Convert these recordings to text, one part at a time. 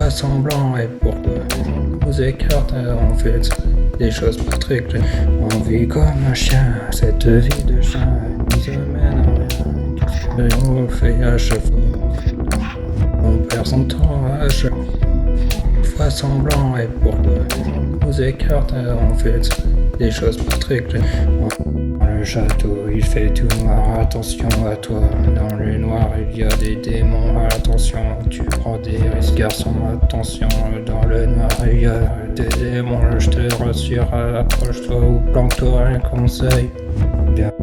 fois semblant et pourquoi on nous écarte, on fait des choses pas très claires. On vit comme un chien, cette vie de chien nous amène à rien. Et on fait à chaque fois, on perd son temps à chaque fois semblant et pourquoi on nous écarte, on fait des choses pas très claires. Le château, il fait tout noir, attention à toi. Dans le noir, il y a des démons, attention. Tu prends des risques, garçon, attention. Dans le noir, il y a des démons, je te rassure. Approche-toi ou planque-toi un conseil. Bien.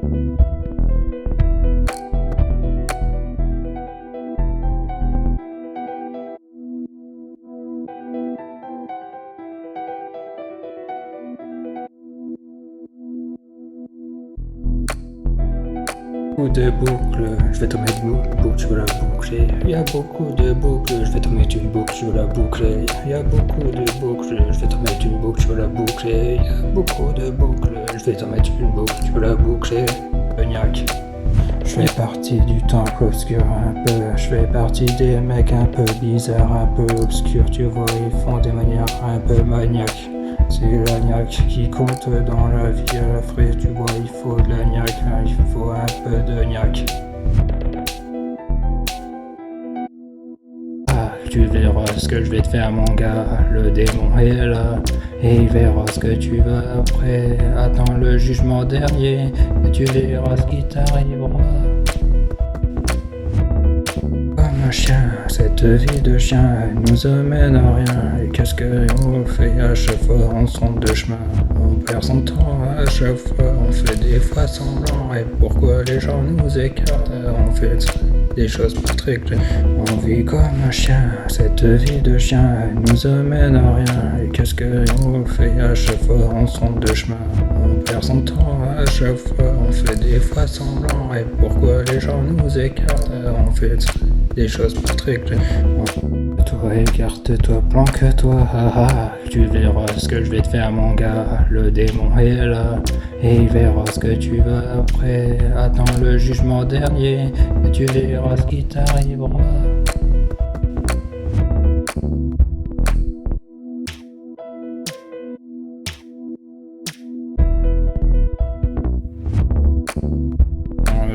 De boucles, je vais te mettre une boucle, tu veux la boucler. Il y a beaucoup de boucles, je vais te mettre une boucle, tu veux la boucler. Il y a beaucoup de boucles, je vais te mettre une boucle, tu veux la boucler. Il y a beaucoup de boucles, je vais te mettre une boucle, tu veux la boucler. Cognac. Je fais partie du temple obscur un peu, je fais partie des mecs un peu bizarres, un peu obscurs, tu vois, ils font des manières un peu maniaques. C'est l'agnac qui compte dans la vie à la fraise, tu vois, il faut de l'agnac, il faut un peu de gnac. Ah, tu verras ce que je vais te faire mon gars, le démon est là, et il verra ce que tu vas après. Attends le jugement dernier, et tu verras ce qui t'arrivera. Un chien, cette vie de chien nous amène à rien. Et qu'est-ce qu'on fait à chaque fois? On se trompe de chemin, on perd son temps à chaque fois, on fait des fois semblant. Et pourquoi les gens nous écartent? On fait des choses pas très claires. On vit comme un chien, cette vie de chien nous amène à rien. Et qu'est-ce qu'on fait à chaque fois? On se trompe de chemin, on perd son temps à chaque fois, on fait des fois semblant. Et pourquoi les gens nous écartent? On fait des choses pas très claires. Toi, écarte-toi, planque-toi, tu verras ce que je vais te faire mon gars, le démon est là, et il verra ce que tu vas après. Attends le jugement dernier, et tu verras ce qui t'arrivera.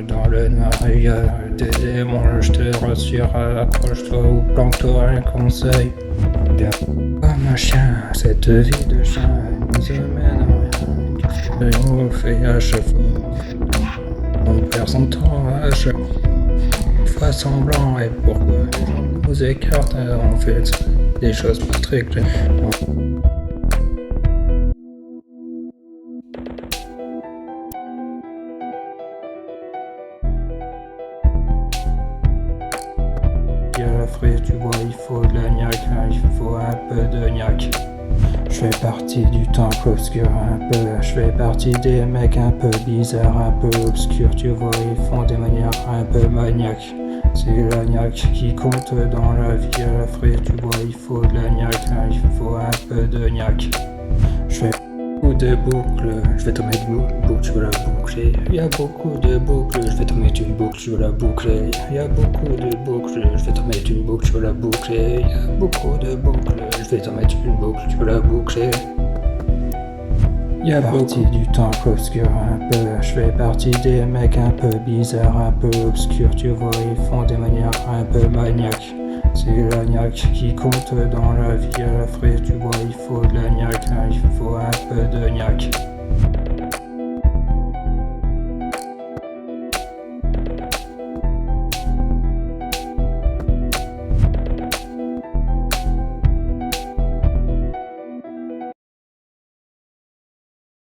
Dans le noir, il y a des démons, je te rassure, approche-toi ou planque-toi un conseil. Bien. Comme un chien, cette vie de chien nous amène à rien. Et on fait à chaque fois, on perd son temps à chaque fois semblant. Et pourquoi on nous écarte? On fait des choses pas très claires. À la fraise, tu vois, il faut de l'agnac, il faut un peu de gnac. Je fais partie du temple obscur un peu, je fais partie des mecs un peu bizarres, un peu obscurs, tu vois, ils font des manières un peu maniaques. C'est l'agnac qui compte dans la vie à la fraise, tu vois, il faut de l'agnac, il faut un peu de gnac. Je fais de boucles, je vais te mettre une boucle, tu veux la boucler. Il y a beaucoup de boucles, je vais te mettre une boucle, tu veux la boucler. Il y a beaucoup de boucles, je vais te mettre une boucle, tu veux la boucler. Il y a beaucoup de boucles, je vais te mettre une boucle, tu veux la boucler. Il y a partie du temple obscur un peu, je fais partie des mecs un peu bizarres, un peu obscurs, tu vois, ils font des manières un peu maniaques. C'est l'agnac qui compte dans la vie à la fraise, tu vois, il faut de l'agnac, il faut un peu de gnac.